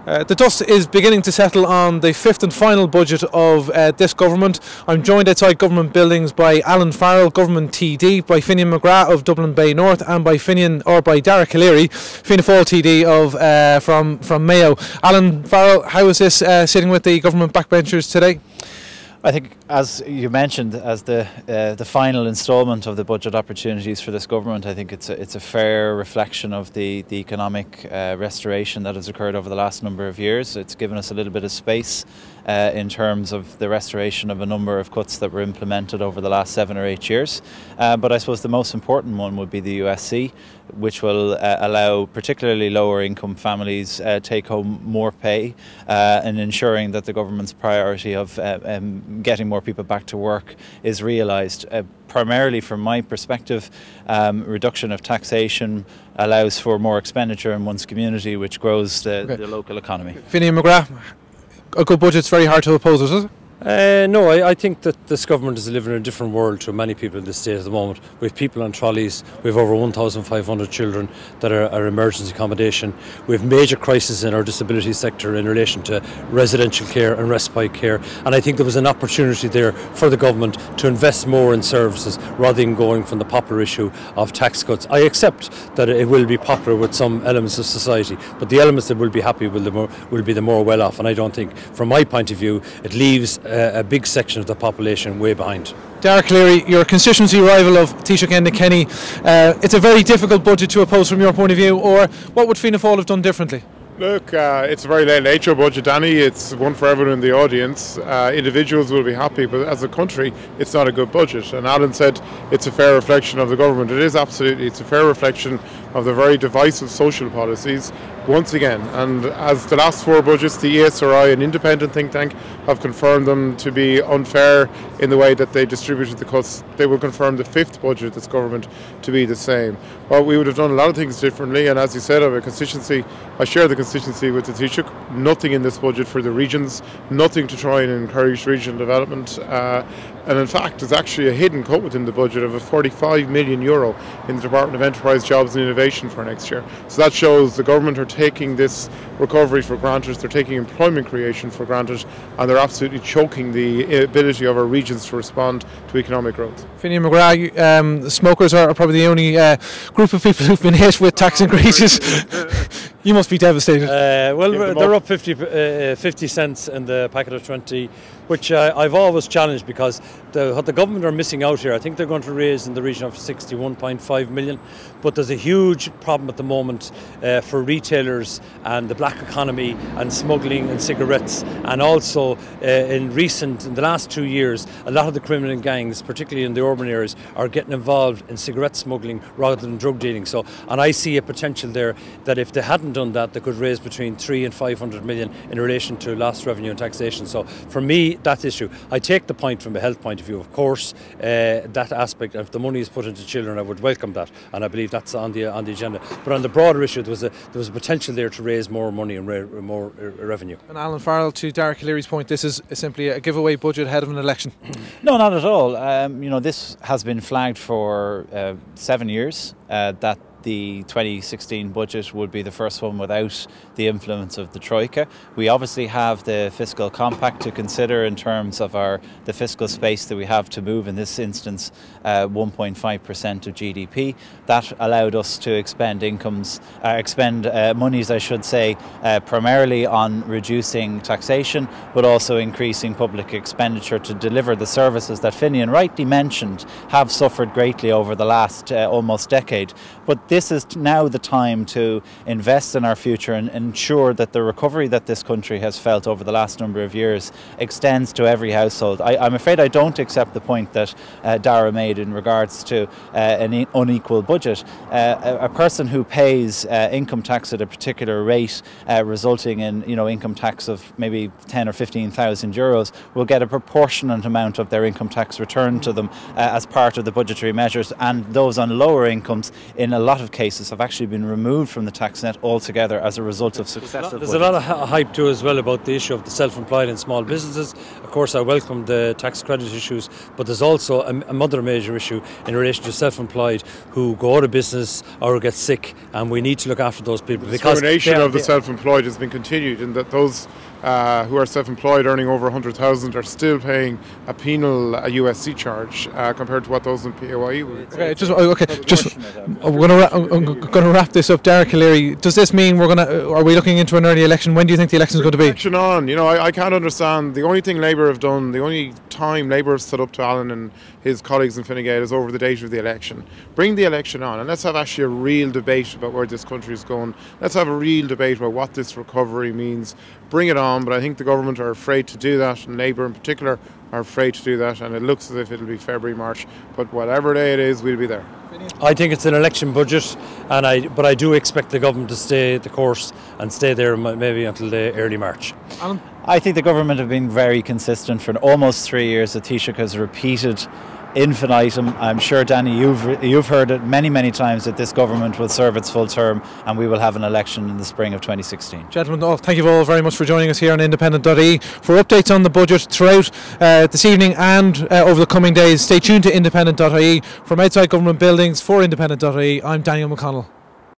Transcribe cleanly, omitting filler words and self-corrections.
The dust is beginning to settle on the fifth and final budget of this government. I'm joined outside government buildings by Alan Farrell, government TD, by Finian McGrath of Dublin Bay North, and by Dara Calleary, Fianna Fáil TD from Mayo. Alan Farrell, how is this sitting with the government backbenchers today? I think, as you mentioned, as the final instalment of the budget opportunities for this government, I think it's a fair reflection of the economic restoration that has occurred over the last number of years. It's given us a little bit of space in terms of the restoration of a number of cuts that were implemented over the last 7 or 8 years. But I suppose the most important one would be the USC, which will allow particularly lower income families take home more pay and ensuring that the government's priority of getting more people back to work is realised. Primarily from my perspective, reduction of taxation allows for more expenditure in one's community, which grows the local economy. Finian McGrath, a good budget's very hard to oppose, is it? No, I think that this government is living in a different world to many people in this state at the moment. We have people on trolleys, we have over 1,500 children that are emergency accommodation. We have major crises in our disability sector in relation to residential care and respite care, and I think there was an opportunity there for the government to invest more in services rather than going from the popular issue of tax cuts. I accept that it will be popular with some elements of society, but the elements that will be happy will be the more well off, and I don't think, from my point of view, it leaves a big section of the population way behind. Dara Calleary, your constituency rival of Taoiseach Enda Kenny, it's a very difficult budget to oppose from your point of view, or what would Fianna Fáil have done differently? Look, it's a very late nature budget, Danny. It's one for everyone in the audience. Individuals will be happy, but as a country, it's not a good budget. And Alan said it's a fair reflection of the government. It is absolutely. It's a fair reflection of the very divisive social policies, once again. And as the last 4 budgets, the ESRI, an independent think tank, have confirmed them to be unfair in the way that they distributed the cuts. They will confirm the 5th budget of this government to be the same. Well, we would have done a lot of things differently, and as you said, of a constituency, I share the constituency with the Taoiseach. Nothing in this budget for the regions, nothing to try and encourage regional development. And in fact, there's actually a hidden cut within the budget of €45 million in the Department of Enterprise, Jobs and Innovation for next year. So that shows the government are taking this recovery for granted, they're taking employment creation for granted, and they're absolutely choking the ability of our regions to respond to economic growth. Finian McGrath, smokers are probably the only group of people who've been hit with tax increases. You must be devastated. Well, they're up 50 cents in the packet of 20, which I've always challenged, because what the government are missing out here, I think they're going to raise in the region of 61.5 million, but there's a huge problem at the moment for retailers and the black economy and smuggling and cigarettes, and also in the last 2 years, a lot of the criminal gangs, particularly in the urban areas, are getting involved in cigarette smuggling rather than drug dealing. So, and I see a potential there that if they hadn't done that, they could raise between 300 and 500 million in relation to lost revenue and taxation. So for me, that issue, I take the point from a health point of view, of course, that aspect. If the money is put into children, I would welcome that, and I believe that's on the agenda. But on the broader issue, there was a potential there to raise more money and more revenue. And Alan Farrell, to Dara Calleary's point, this is simply a giveaway budget ahead of an election. No, not at all. This has been flagged for 7 years that the 2016 budget would be the first one without the influence of the Troika. We obviously have the fiscal compact to consider in terms of the fiscal space that we have to move, in this instance 1.5% of GDP. That allowed us to expend monies, I should say, primarily on reducing taxation, but also increasing public expenditure to deliver the services that Finian rightly mentioned have suffered greatly over the last almost decade. But this is now the time to invest in our future and ensure that the recovery that this country has felt over the last number of years extends to every household. I'm afraid I don't accept the point that Dara made in regards to an unequal budget. A person who pays income tax at a particular rate, resulting in income tax of maybe 10 or 15,000 euros, will get a proportionate amount of their income tax returned to them as part of the budgetary measures, and those on lower incomes, in a lot of cases have actually been removed from the tax net altogether as a result of successive There's a lot of hype too as well about the issue of the self-employed and small businesses. Of course, I welcome the tax credit issues, but there's also another major issue in relation to self-employed who go out of business or get sick, and we need to look after those people. The discrimination of the self-employed has been continued in that those who are self-employed earning over 100,000 are still paying a penal USC charge compared to what those in PAYE would. I'm going to wrap this up. Derek O'Leary, does this mean are we looking into an early election? When do you think the election is going to be? Election on. You know, I can't understand. The only thing Labour have done, the only time Labour have stood up to Alan and his colleagues in Fine Gael is over the date of the election. Bring the election on and let's have actually a real debate about where this country is going. Let's have a real debate about what this recovery means. Bring it on, but I think the government are afraid to do that, and Labour in particular are afraid to do that, and it looks as if it'll be February, March, but whatever day it is, we'll be there. I think it's an election budget, but I do expect the government to stay the course and stay there maybe until the early March. Alan? I think the government have been very consistent for almost 3 years. The Taoiseach has repeated infinitum. I'm sure, Danny, you've heard it many times that this government will serve its full term and we will have an election in the spring of 2016. Gentlemen, thank you all very much for joining us here on independent.ie. For updates on the budget throughout this evening and over the coming days, stay tuned to independent.ie. From outside government buildings for independent.ie, I'm Daniel Mc Connell.